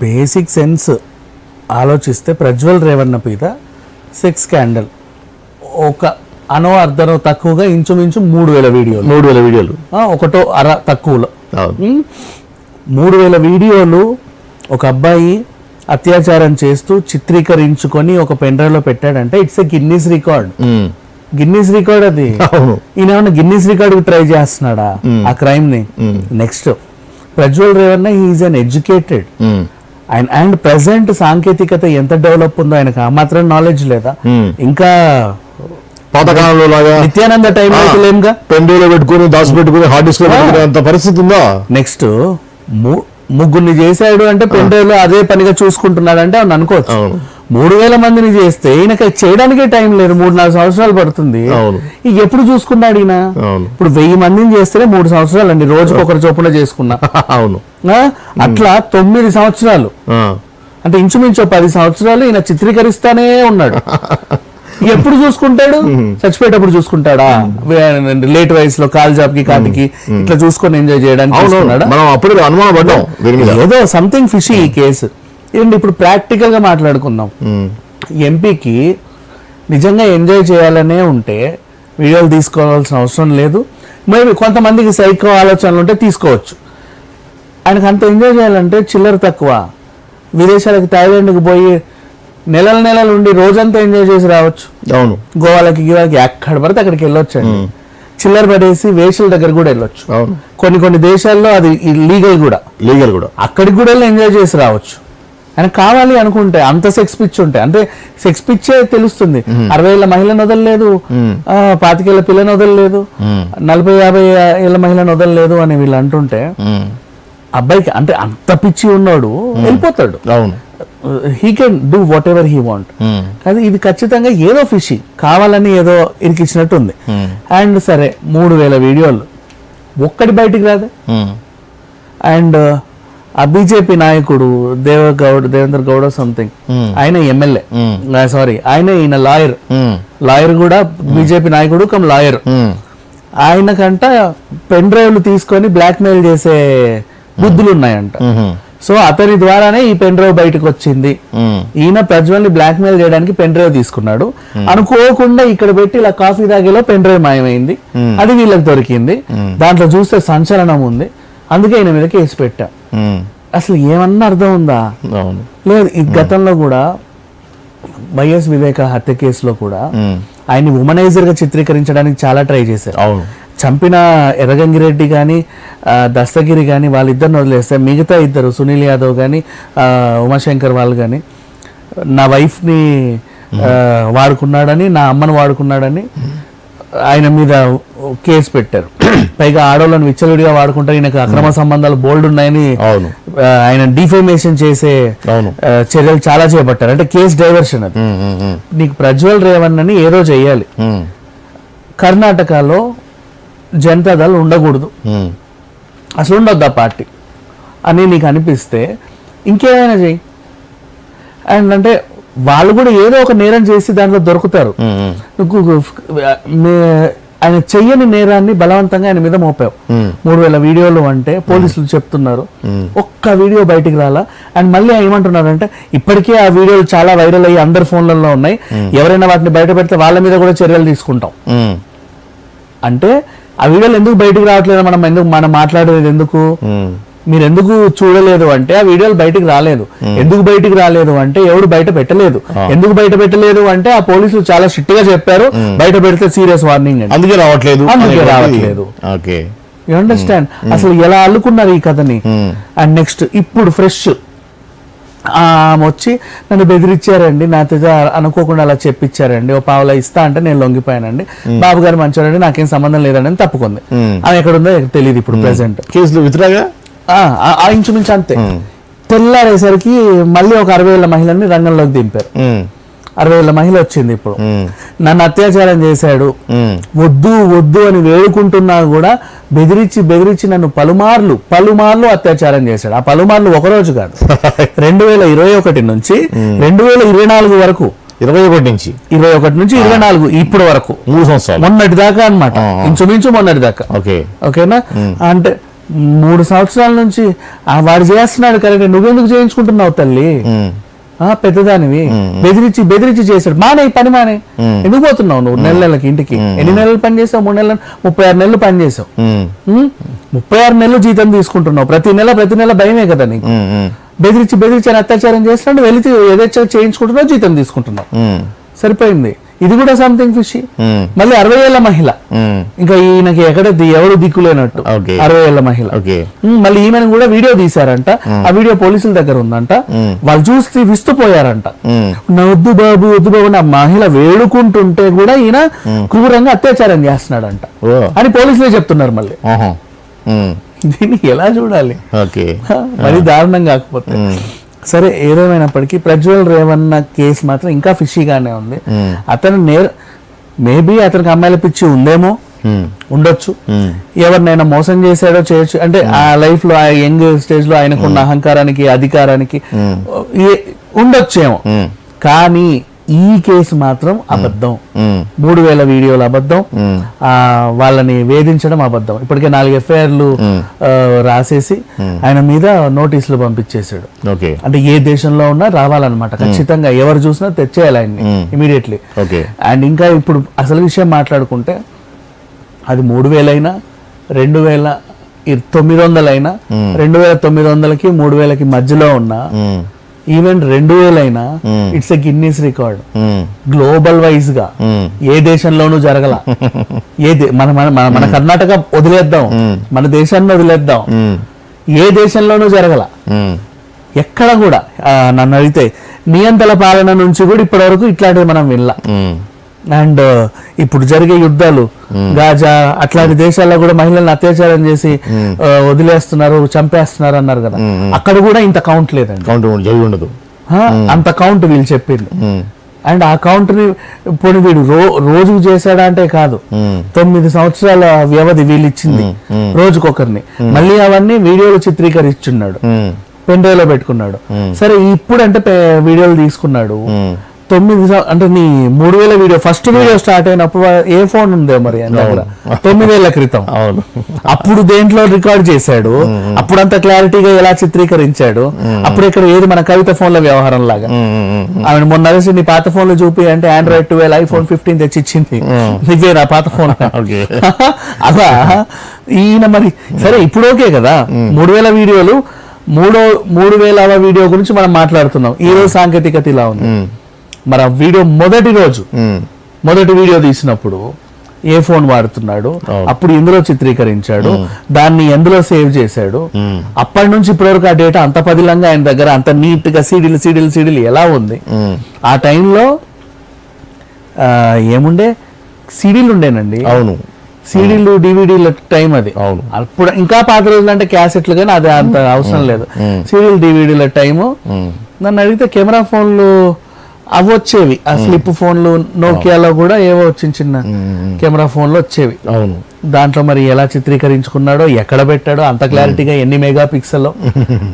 Basic sense ఆలోచిస్తే ప్రజ్వల్ రేవన్న మీద sex scandal ఒక అర్ధనో తక్కువగా ఇంచుమించు 3000 వీడియోలు ఒకటో అర తక్కువలో 3000 వీడియోలు ఒక అబ్బాయి అత్యాచారం చేస్తూ చిత్రీకరించుకొని ఒక పెన్ డ్రైవ్ లో పెట్టాడంటే ఇట్స్ ఎ గిన్నీస్ రికార్డ్ అది. ఈయన ఏమన్నా గిన్నీస్ రికార్డ్ ట్రై చేస్తున్నాడా ఆ క్రైమ్ ని? Next Prajwal Revanna he is uneducated and present సాంకేతికత ఎంత డెవలప్ ఉందో ఆయనకు ఆ మాత్రం నాలెడ్జ్ లేదా? ఇంకా పాతకాలంలో లాగా నిత్యానంద టైం లేముగా పెండేలో పెట్టుకుని దాచి పెట్టుకుని హార్డ్ డిస్క్ అంత పరిస్థితి ఉందా? నెక్స్ట్ ముగ్గురిని చేశాడు అంటే పెండేలో అదే పనిగా చూసుకుంటున్నాడు అంటే అవును అనుకోవచ్చు. 3000 మందిని చేస్తే ఈయనకి చేయడానికే టైం లేదు, 3-4 సంవత్సరాలు పడుతుంది. ఇక ఎప్పుడు చూసుకున్నాడు ఈయన? ఇప్పుడు 1000 మందిని చేస్తేనే 3 సంవత్సరాలు అండి, రోజుకు ఒకరు చొప్పున చేసుకున్నా. అవును, అట్లా 9 సంవత్సరాలు అంటే ఇంచుమించు 10 సంవత్సరాలు ఈయన చిత్రీకరిస్తానే ఉన్నాడు. ఎప్పుడు చూసుకుంటాడు? చచ్చిపోయేటప్పుడు చూసుకుంటాడా? లేట్ వయసులో కాల్ జాబ్ కి కాటికి ఇట్లా చూసుకొని ఎంజాయ్ చేయడానికి ఏదో సంథింగ్ ఫిషీ ఈ కేసు. ఏంటి ఇప్పుడు ప్రాక్టికల్ గా మాట్లాడుకుందాం. ఎంపీకి నిజంగా ఎంజాయ్ చేయాలనే ఉంటే వీడియోలు తీసుకోవాల్సిన అవసరం లేదు. మేబీ కొంతమందికి సైకో ఆలోచనలు ఉంటే తీసుకోవచ్చు. ఆయనకు అంత ఎంజాయ్ చేయాలంటే చిల్లర తక్కువ. విదేశాలకు థాయిలాండ్కి పోయి నెలలు ఉండి రోజంతా ఎంజాయ్ చేసి రావచ్చు. అవును, గోవాలకి గివాకి ఎక్కడ పడితే అక్కడికి వెళ్ళొచ్చు అండి. చిల్లర పడేసి వేషల దగ్గర కూడా వెళ్ళొచ్చు. కొన్ని దేశాల్లో అది లీగల్ కూడా అక్కడికి కూడా వెళ్ళి ఎంజాయ్ చేసి రావచ్చు. ఆయన కావాలి అనుకుంటే అంత సెక్స్ పిచ్ ఉంటే, అంటే సెక్స్ పిచ్చే తెలుస్తుంది. 60 ఏళ్ల మహిళను వదలలేదు, 25 ఏళ్ల పిల్లని వదలలేదు, 40-50 ఏళ్ల మహిళను వదలలేదు అని వీళ్ళు అంటుంటే అబ్బాయికి అంటే అంత పిచ్చి ఉన్నాడు వెళ్ళిపోతాడు. అవును, he can do what ever he want. కానీ ఇది ఖచ్చితంగా ఏదో ఫిషి కావాలని ఏదో ఇరికిచ్చినట్టు ఉంది. అండ్ సరే 3000 వీడియోలు ఒక్కటి బయటికి రాదు. అండ్ ఆ బీజేపీ నాయకుడు దేవేంద్ర గౌడ సంథింగ్, ఆయన ఎమ్మెల్యే, సారీ ఈయన లాయర్ కూడా బీజేపీ నాయకుడు కమ్ లాయర్. ఆయనకంట పెన్ డ్రైవ్లు తీసుకొని బ్లాక్ మెయిల్ చేసే బుద్ధులు ఉన్నాయంట. సో అతని ద్వారానే ఈ పెన్ డ్రైవ్ బయటకు వచ్చింది. ఈయన ప్రజ్వల్ ని బ్లాక్ మెయిల్ చేయడానికి పెన్ డ్రైవ్ తీసుకున్నాడు. అనుకోకుండా ఇక్కడ పెట్టి ఇలా కాఫీ తాగేలో పెన్ డ్రైవ్ మాయమైంది. అది వీళ్ళకి దొరికింది. దాంట్లో చూస్తే సంచలనం ఉంది. అందుకే ఈయన మీద కేసు పెట్టా. అసలు ఏమన్నా అర్థం ఉందా? లేదు. ఈ గతంలో కూడా వైఎస్ వివేక హత్య కేసులో కూడా ఆయన్ని ఉమనైజర్ గా చిత్రీకరించడానికి చాలా ట్రై చేశారు. చంపిన ఎర్రగంగిరెడ్డి కానీ దస్తగిరి కానీ వాళ్ళిద్దరిని వదిలేస్తే మిగతా ఇద్దరు సునీల్ యాదవ్ కానీ ఉమాశంకర్ వాళ్ళు కానీ నా వైఫ్ని వాడుకున్నాడని, నా అమ్మను వాడుకున్నాడని ఆయన మీద కేసు పెట్టారు. పైగా ఆడవాళ్ళని విచ్చలవిడిగా వాడుకుంటారు, ఈయనకు అక్రమ సంబంధాలు బోల్డ్ ఉన్నాయని ఆయన డిఫేమేషన్ చేసే చర్యలు చాలా చేపట్టారు. అంటే కేసు డైవర్షన్. అది నీకు ప్రజ్వల్ రేవన్నని ఏదో చెయ్యాలి. కర్ణాటకలో జనతాదళ్ ఉండకూడదు, అసలు ఉండొద్దు ఆ పార్టీ అని నీకు అనిపిస్తే ఇంకేమైనా చెయ్యి. అండ్ అంటే వాళ్ళు కూడా ఏదో ఒక నేరం చేసి దాంట్లో దొరుకుతారు. ఆయన చెయ్యని నేరాన్ని బలవంతంగా ఆయన మీద మోపావు. 3000 వీడియోలు అంటే పోలీసులు చెప్తున్నారు, ఒక్క వీడియో బయటికి రాలా. అండ్ మళ్ళీ ఏమంటున్నారంటే ఇప్పటికే ఆ వీడియోలు చాలా వైరల్ అయ్యి అందరి ఫోన్లలో ఉన్నాయి, ఎవరైనా వాటిని బయట పెడితే వాళ్ళ మీద కూడా చర్యలు తీసుకుంటాం. అంటే ఆ వీడియోలు ఎందుకు బయటకు రావట్లేదు? మనం మాట్లాడేది ఎందుకు? మీరు ఎందుకు చూడలేదు అంటే ఆ వీడియోలు బయటకు రాలేదు. ఎందుకు బయటకు రాలేదు అంటే ఎవడు బయట పెట్టలేదు. ఎందుకు బయట పెట్టలేదు అంటే ఆ పోలీసులు చాలా స్ట్రిక్ట్ గా చెప్పారు, బయట పెడితే సీరియస్ వార్నింగ్, అందుకే రావట్లేదు. You understand? అసలు ఎలా అల్లుకున్నారు ఈ కథని. అండ్ నెక్స్ట్ ఇప్పుడు ఫ్రెష్ వచ్చి నన్ను బెదిరించారండి, నాతో అనుకోకుండా అలా చెప్పించారండి, ఓ పావులా ఇస్తా అంటే నేను లొంగిపోయానండి, బాబు గారు మంచివారండి, నాకేం సంబంధం లేదండి తప్పుకుంది. ఆమె ఎక్కడుందో తెలియదు ఇప్పుడు ప్రెసెంట్. కేసులు విత్డ్రాగా ఇంచుమించు అంతే. తెల్లారేసరికి మళ్ళీ ఒక 60 ఏళ్ల మహిళని రంగంలోకి దింపారు. 60 ఏళ్ల మహిళ వచ్చింది. ఇప్పుడు నన్ను అత్యాచారం చేశాడు, వద్దు వద్దు అని వేడుకుంటున్నా కూడా బెదిరించి నన్ను పలుమార్లు అత్యాచారం చేశాడు. ఆ పలుమార్లు ఒకరోజు కాదు, 2021 నుంచి 2024 వరకు, 21 నుంచి 24 ఇప్పటి వరకు 3 సంవత్సరాలు, మొన్నటి దాకా అనమాట, ఇంచుమించు మొన్నటి దాకా. ఓకేనా? అంటే 3 సంవత్సరాల నుంచి వాడు చేస్తున్నాడు కరెక్ట్, నువ్వెందుకు చేయించుకుంటున్నావు తల్లి, పెద్దదానివి, బెదిరించి చేశాడు, మానే పని మానే, ఎందుకు పోతున్నావు నువ్వు నెలలకి ఇంటికి, ఎన్ని నెలలు పని చేసావు, 3 నెలలు 36 నెలలు పని చేసావు, 36 నెలలు జీతం తీసుకుంటున్నావు, ప్రతి నెల భయమే కదా నీకు, బెదిరించి అత్యాచారం చేస్తున్నాడు, వెళితే ఏదైతే చేయించుకుంటున్నావు, జీతం తీసుకుంటున్నావు, సరిపోయింది. ఇది కూడా సంథింగ్ ఫిషీ. మళ్ళీ 60 ఏళ్ల మహిళ, ఇంకా ఈయనకి ఎవరు దిక్కులేనట్టు, 60 ఏళ్ల మహిళ. మళ్ళీ ఈమెను కూడా వీడియో తీశారంట, ఆ వీడియో పోలీసుల దగ్గర ఉందంట, వాళ్ళు చూసి విస్తుపోయారంట, వద్దు బాబు ఆ మహిళ వేడుకుంటుంటే కూడా ఈయన క్రూరంగా అత్యాచారం చేస్తున్నాడంట అని పోలీసులే చెప్తున్నారు. మళ్ళీ దీన్ని ఎలా చూడాలి, మరి దారుణం కాకపోతే. సరే, ఏదేమైనప్పటికీ ప్రజ్వల్ రేవన్న కేసు మాత్రం ఇంకా ఫిషీగానే ఉంది. అతను మేబీ అతనికి అమ్మాయిల పిచ్చి ఉందేమో, ఉండొచ్చు, ఎవరినైనా మోసం చేశాడో చేయొచ్చు, అంటే ఆ లైఫ్ లో ఆ యంగ్ స్టేజ్ లో ఆయనకున్న అహంకారానికి అధికారానికి ఉండొచ్చేమో. కానీ ఈ కేసు మాత్రం అబద్ధం, 3000 వీడియోలు అబద్ధం, వాళ్ళని వేధించడం అబద్ధం. ఇప్పటికే 4 ఎఫ్ఐఆర్లు రాసేసి ఆయన మీద నోటీసులు పంపించేశాడు. అంటే ఏ దేశంలో ఉన్నా రావాలన్నమాట, ఖచ్చితంగా ఎవరు చూసినా తెచ్చేయాలి ఆయన్ని ఇమీడియట్లీ. అండ్ ఇంకా ఇప్పుడు అసలు విషయం మాట్లాడుకుంటే అది 3000 అయినా 2900 అయినా 2900కి 3000కి మధ్యలో ఉన్న ఈవెన్ 2000 అయినా it's a Guinness record. Global wise గా ఏ దేశంలోనూ జరగల. మన కర్ణాటక వదిలేద్దాం, మన దేశాన్ని వదిలేద్దాం, ఏ దేశంలోనూ జరగల. ఎక్కడ కూడా నన్ను అడిగితే నియంత్రణ పాలన నుంచి కూడా ఇప్పటి వరకు ఇట్లాంటివి మనం వినలా. అండ్ ఇప్పుడు జరిగే యుద్ధాలు, గాజా అట్లాంటి దేశాల్లో కూడా మహిళలను అత్యాచారం చేసి వదిలేస్తున్నారు, చంపేస్తున్నారు అన్నారు కదా, అక్కడ కూడా ఇంత కౌంట్ లేదండి, అంత కౌంట్ వీళ్ళు చెప్పింది. అండ్ ఆ కౌంట్ ని పోనీ వీడు రోజుకు చేశాడా అంటే కాదు, 9 సంవత్సరాల వ్యవధి వీళ్ళు ఇచ్చింది, రోజుకొకరిని. మళ్ళీ అవన్నీ వీడియోలు చిత్రీకరిస్తున్నాడు, పెన్ డ్రైవ్ లో పెట్టుకున్నాడు. సరే, ఇప్పుడు అంటే వీడియోలు తీసుకున్నాడు, 9 అంటే నీ 3000 వీడియో, ఫస్ట్ వీడియో స్టార్ట్ అయినప్పుడు ఏ ఫోన్ ఉందో మరి 9 ఏళ్ల క్రితం, అప్పుడు దేంట్లో రికార్డ్ చేశాడు, అప్పుడు అంత క్లారిటీగా ఎలా చిత్రీకరించాడు, అప్పుడు ఇక్కడ ఏది మన కవిత ఫోన్ల వ్యవహారం లాగా. ఆమె మొన్న కలిసి నీ పాత ఫోన్లు చూపి అంటే Android 12 iPhone 15 తెచ్చిచ్చింది, నీకే నా పాత ఫోన్ అలా ఈయన. మరి సరే, ఇప్పుడు ఓకే కదా, 3000 వీడియోలు, 3000వ వీడియో గురించి మనం మాట్లాడుతున్నాం. ఈ రోజు సాంకేతికత ఇలా ఉంది. మరి ఆ వీడియో మొదటి వీడియో తీసినప్పుడు ఏ ఫోన్ వాడుతున్నాడు, అప్పుడు ఎందులో చిత్రీకరించాడు, దాన్ని ఎందులో సేవ్ చేశాడు, అప్పటి నుంచి ఇప్పటి వరకు ఆ డేటా అంత పదిలంగా ఆయన దగ్గర అంత నీట్ గా సీడీలు ఎలా ఉంది. ఆ టైంలో ఏముండే, సీడీలు ఉండేనండి. అవును, సీడీలు డివిడీల టైం అది. అప్పుడు ఇంకా పాత రోజులు అంటే క్యాసెట్లు, కానీ అది అంత అవసరం లేదు. సీడీలు డివిడీల టైము. నన్ను అడిగితే కెమెరా ఫోన్లు అవి వచ్చేవి, ఆ ఫ్లిప్ ఫోన్లు, నోకియాలో కూడా ఏవో చిన్న కెమెరా ఫోన్లు వచ్చేవి. అవును, దాంట్లో మరి ఎలా చిత్రీకరించుకున్నాడో, ఎక్కడ పెట్టాడో, అంత క్లారిటీగా ఎన్ని మెగా పిక్సెల్